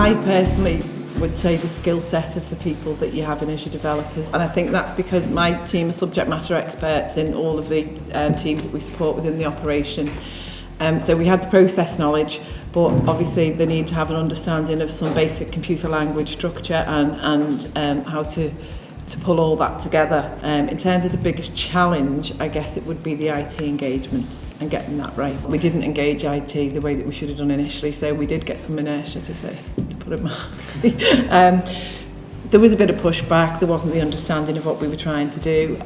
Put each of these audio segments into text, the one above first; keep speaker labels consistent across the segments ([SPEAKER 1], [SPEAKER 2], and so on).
[SPEAKER 1] I personally would say the skill set of the people that you have in as your developers, and I think that's because my team are subject matter experts in all of the teams that we support within the operation. So we had the process knowledge, but obviously they need to have an understanding of some basic computer language structure and how to pull all that together. In terms of the biggest challenge, I guess it would be the IT engagement and getting that right. We didn't engage IT the way that we should have done initially, so we did get some inertia, to put it mildly. There was a bit of pushback, there wasn't the understanding of what we were trying to do,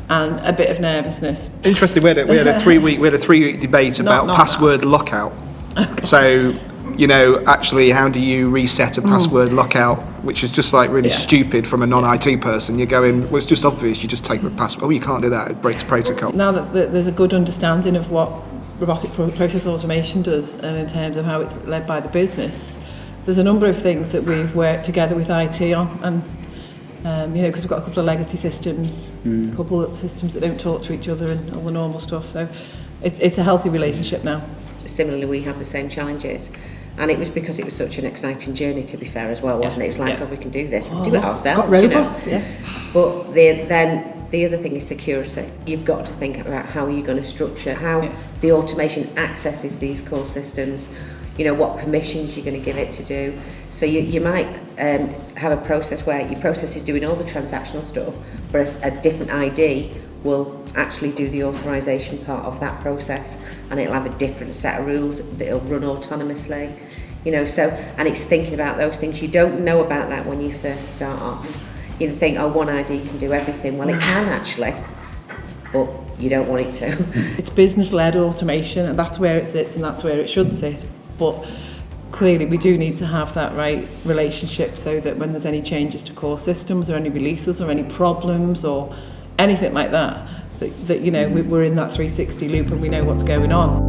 [SPEAKER 1] and a bit of nervousness.
[SPEAKER 2] Interesting, we had a 3-week debate about password lockout.
[SPEAKER 1] Okay.
[SPEAKER 2] So, actually, how do you reset a password lockout, which is just like really stupid from a non-IT person. You're going, well, it's just obvious, you just take the password. Oh, you can't do that, it breaks protocol.
[SPEAKER 1] Now that there's a good understanding of what robotic process automation does, and in terms of how it's led by the business, there's a number of things that we've worked together with IT on, and because we've got a couple of legacy systems, a couple of systems that don't talk to each other and all the normal stuff, so it's a healthy relationship now.
[SPEAKER 3] Similarly, we had the same challenges, and it was because it was such an exciting journey, to be fair, as well, wasn't it? It was like, oh, we can do this, we'll do it ourselves.
[SPEAKER 1] Got robots,
[SPEAKER 3] But then the other thing is security. You've got to think about how you're going to structure, how the automation accesses these core systems, what permissions you're going to give it to do. So you might have a process where your process is doing all the transactional stuff, but a different ID will actually do the authorization part of that process, and it'll have a different set of rules that it'll run autonomously. And it's thinking about those things. You don't know about that when you first start off. You think, oh, one ID can do everything. Well, it can actually, but you don't want it to.
[SPEAKER 1] It's business-led automation, and that's where it sits, and that's where it should sit. But clearly, we do need to have that right relationship, so that when there's any changes to core systems, or any releases, or any problems, or anything like that, we're in that 360 loop and we know what's going on.